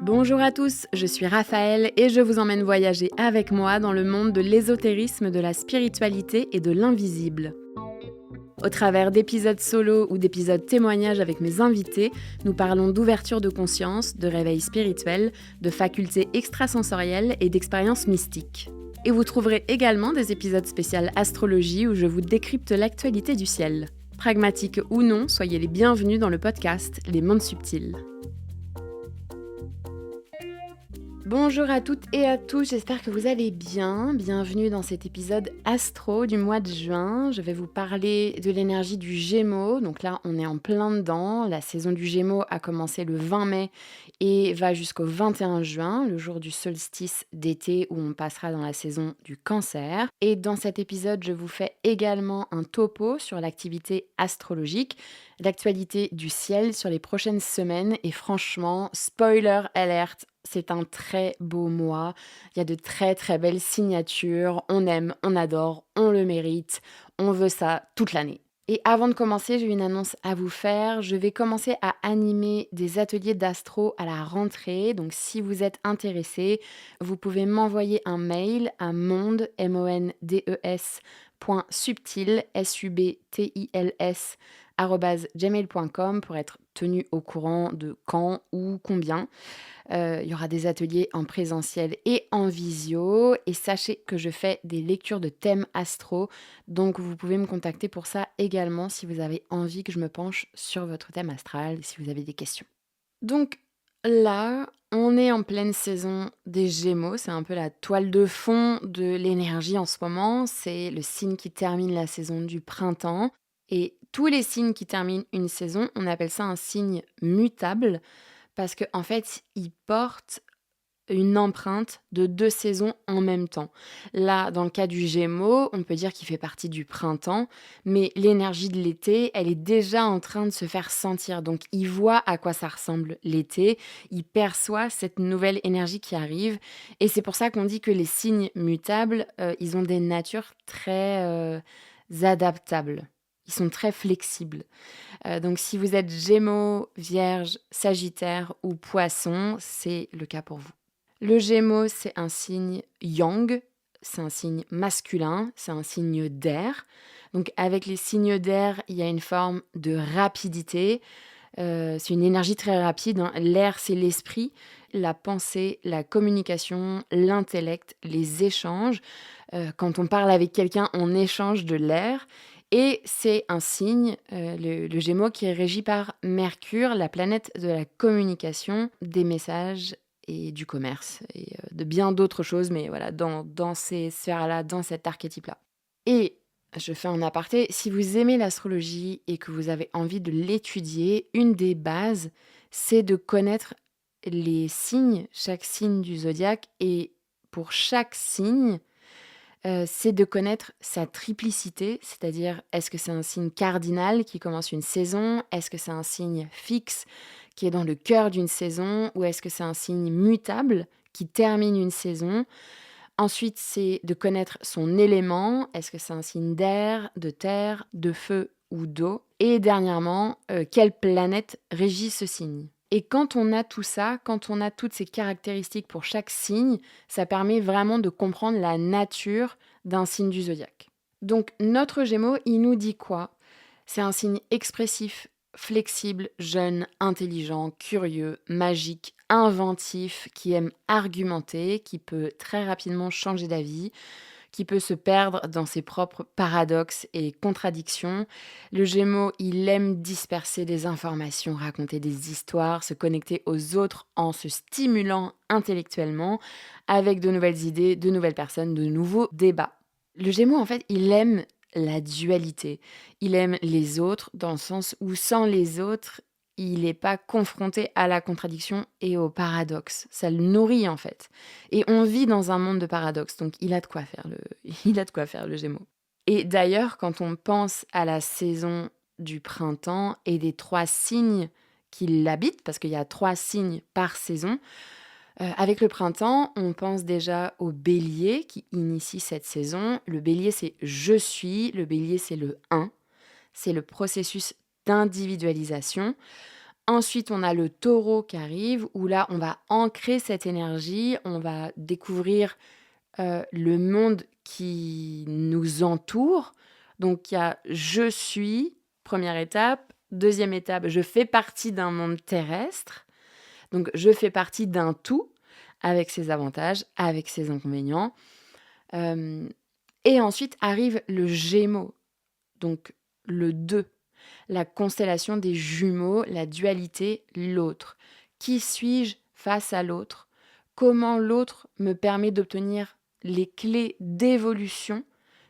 Bonjour à tous, je suis Raphaël et je vous emmène voyager avec moi dans le monde de l'ésotérisme, de la spiritualité et de l'invisible. Au travers d'épisodes solo ou d'épisodes témoignages avec mes invités, nous parlons d'ouverture de conscience, de réveil spirituel, de facultés extrasensorielles et d'expériences mystiques. Et vous trouverez également des épisodes spéciaux astrologie où je vous décrypte l'actualité du ciel. Pragmatique ou non, soyez les bienvenus dans le podcast Les Mondes Subtils. Bonjour à toutes et à tous, j'espère que vous allez bien. Bienvenue dans cet épisode astro du mois de juin. Je vais vous parler de l'énergie du Gémeaux. Donc là, on est en plein dedans. La saison du Gémeaux a commencé le 20 mai et va jusqu'au 21 juin, le jour du solstice d'été où on passera dans la saison du Cancer. Et dans cet épisode, je vous fais également un topo sur l'activité astrologique, l'actualité du ciel sur les prochaines semaines. Et franchement, spoiler alert, c'est un très beau mois. Il y a de très très belles signatures. On aime, on adore, on le mérite. On veut ça toute l'année. Et avant de commencer, j'ai une annonce à vous faire. Je vais commencer à animer des ateliers d'astro à la rentrée. Donc si vous êtes intéressé, vous pouvez m'envoyer un mail à monde, M-O-N-D-E-S, .subtil, S-U-B-T-I-L-S, @gmail.com pour être tenu au courant de quand ou combien. Il y aura des ateliers en présentiel et en visio. Et sachez que je fais des lectures de thèmes astro. Donc vous pouvez me contacter pour ça également si vous avez envie que je me penche sur votre thème astral, si vous avez des questions. Donc là, on est en pleine saison des Gémeaux. C'est un peu la toile de fond de l'énergie en ce moment. C'est le signe qui termine la saison du printemps. Et tous les signes qui terminent une saison, on appelle ça un signe mutable. Parce qu'en fait, il porte une empreinte de 2 saisons en même temps. Là, dans le cas du Gémeaux, on peut dire qu'il fait partie du printemps, mais l'énergie de l'été, elle est déjà en train de se faire sentir. Donc, il voit à quoi ça ressemble l'été, il perçoit cette nouvelle énergie qui arrive. Et c'est pour ça qu'on dit que les signes mutables, ils ont des natures très adaptables. Ils sont très flexibles. Donc si vous êtes Gémeaux, Vierge, Sagittaire ou Poisson, c'est le cas pour vous. Le Gémeaux, c'est un signe yang, c'est un signe masculin, c'est un signe d'air. Donc avec les signes d'air, il y a une forme de rapidité. C'est une énergie très rapide, hein. L'air, c'est l'esprit, la pensée, la communication, l'intellect, les échanges. Quand on parle avec quelqu'un, on échange de l'air. Et c'est un signe, le Gémeaux, qui est régi par Mercure, la planète de la communication, des messages et du commerce, et de bien d'autres choses, mais voilà, dans ces sphères-là, dans cet archétype-là. Et je fais un aparté, si vous aimez l'astrologie et que vous avez envie de l'étudier, une des bases, c'est de connaître les signes, chaque signe du zodiaque, et pour chaque signe, c'est de connaître sa triplicité, c'est-à-dire est-ce que c'est un signe cardinal qui commence une saison? Est-ce que c'est un signe fixe qui est dans le cœur d'une saison? Ou est-ce que c'est un signe mutable qui termine une saison? Ensuite, c'est de connaître son élément. Est-ce que c'est un signe d'air, de terre, de feu ou d'eau? Et dernièrement, quelle planète régit ce signe? Et quand on a tout ça, quand on a toutes ces caractéristiques pour chaque signe, ça permet vraiment de comprendre la nature d'un signe du zodiaque. Donc notre Gémeaux, il nous dit quoi? C'est un signe expressif, flexible, jeune, intelligent, curieux, magique, inventif, qui aime argumenter, qui peut très rapidement changer d'avis, qui peut se perdre dans ses propres paradoxes et contradictions. Le Gémeaux, il aime disperser des informations, raconter des histoires, se connecter aux autres en se stimulant intellectuellement, avec de nouvelles idées, de nouvelles personnes, de nouveaux débats. Le Gémeaux, en fait, il aime la dualité. Il aime les autres dans le sens où sans les autres, il n'est pas confronté à la contradiction et au paradoxe. Ça le nourrit en fait. Et on vit dans un monde de paradoxes, donc il a de quoi faire il a de quoi faire le Gémeaux. Et d'ailleurs, quand on pense à la saison du printemps et des 3 signes qui l'habitent, parce qu'il y a 3 signes par saison, avec le printemps, on pense déjà au Bélier qui initie cette saison. Le Bélier, c'est « je suis », le Bélier, c'est le 1. C'est le processus d'individualisation. Ensuite, on a le taureau qui arrive, où là, on va ancrer cette énergie, on va découvrir le monde qui nous entoure. Donc, il y a je suis, première étape. Deuxième étape, je fais partie d'un monde terrestre. Donc, je fais partie d'un tout, avec ses avantages, avec ses inconvénients. Euh, et ensuite arrive le Gémeaux, donc le 2, la constellation des jumeaux, la dualité, l'autre. Qui suis-je face à l'autre? Comment l'autre me permet d'obtenir les clés d'évolution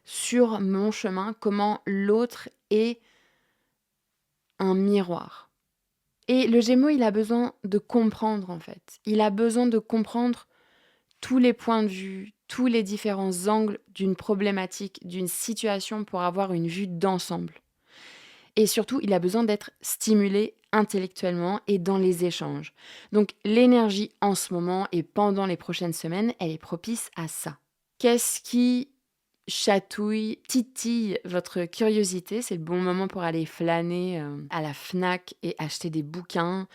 sur mon chemin? Comment l'autre est un miroir? Et le Gémeaux, il a besoin de comprendre en fait. Il a besoin de comprendre tous les points de vue, tous les différents angles d'une problématique, d'une situation pour avoir une vue d'ensemble. Et surtout, il a besoin d'être stimulé intellectuellement et dans les échanges. Donc l'énergie en ce moment et pendant les prochaines semaines, elle est propice à ça. Qu'est-ce qui chatouille, titille votre curiosité? C'est le bon moment pour aller flâner à la Fnac et acheter des bouquins.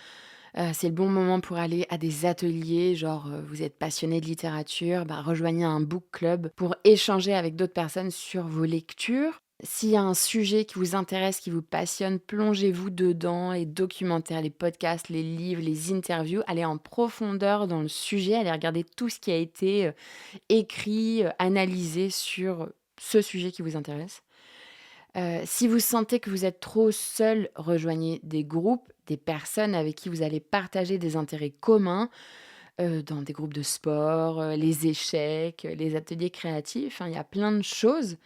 C'est le bon moment pour aller à des ateliers, genre vous êtes passionné de littérature, rejoignez un book club pour échanger avec d'autres personnes sur vos lectures. S'il y a un sujet qui vous intéresse, qui vous passionne, plongez-vous dedans, les documentaires, les podcasts, les livres, les interviews, allez en profondeur dans le sujet, allez regarder tout ce qui a été écrit, analysé sur ce sujet qui vous intéresse. Si vous sentez que vous êtes trop seul, rejoignez des groupes, des personnes avec qui vous allez partager des intérêts communs, dans des groupes de sport, les échecs, les ateliers créatifs, il y a plein de choses.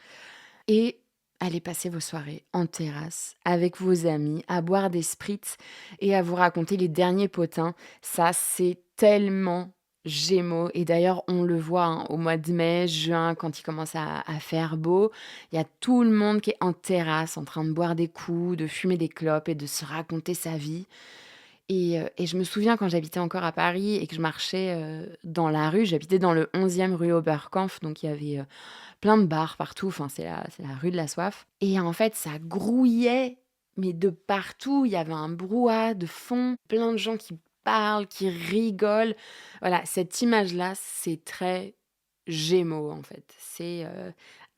Et allez passer vos soirées en terrasse avec vos amis, à boire des spritz et à vous raconter les derniers potins. Ça, c'est tellement Gémeaux. Et d'ailleurs, on le voit au mois de mai, juin, quand il commence à faire beau. Il y a tout le monde qui est en terrasse, en train de boire des coups, de fumer des clopes et de se raconter sa vie. Et je me souviens quand j'habitais encore à Paris et que je marchais dans la rue, j'habitais dans le 11e rue Oberkampf, donc il y avait plein de bars partout, enfin c'est la rue de la soif. Et en fait, ça grouillait, mais de partout, il y avait un brouhaha de fond, plein de gens qui parlent, qui rigolent. Voilà, cette image-là, c'est très Gémeaux en fait. C'est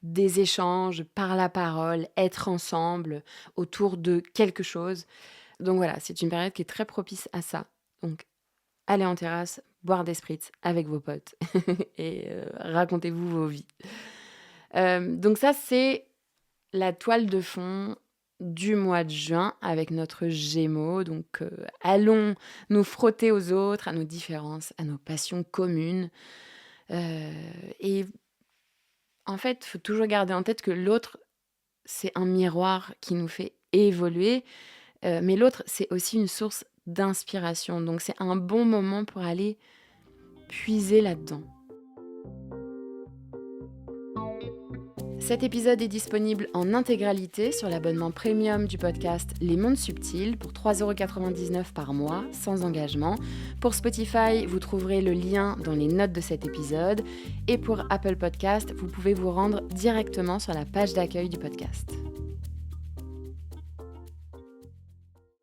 des échanges par la parole, être ensemble autour de quelque chose. Donc voilà, c'est une période qui est très propice à ça. Donc allez en terrasse, boire des spritz avec vos potes et racontez-vous vos vies. Donc ça, c'est la toile de fond du mois de juin avec notre Gémeaux. Donc allons nous frotter aux autres, à nos différences, à nos passions communes. Et en fait, il faut toujours garder en tête que l'autre, c'est un miroir qui nous fait évoluer. Mais l'autre, c'est aussi une source d'inspiration. Donc c'est un bon moment pour aller puiser là-dedans. Cet épisode est disponible en intégralité sur l'abonnement premium du podcast Les Mondes Subtils pour 3,99 € par mois, sans engagement. Pour Spotify, vous trouverez le lien dans les notes de cet épisode. Et pour Apple Podcast, vous pouvez vous rendre directement sur la page d'accueil du podcast.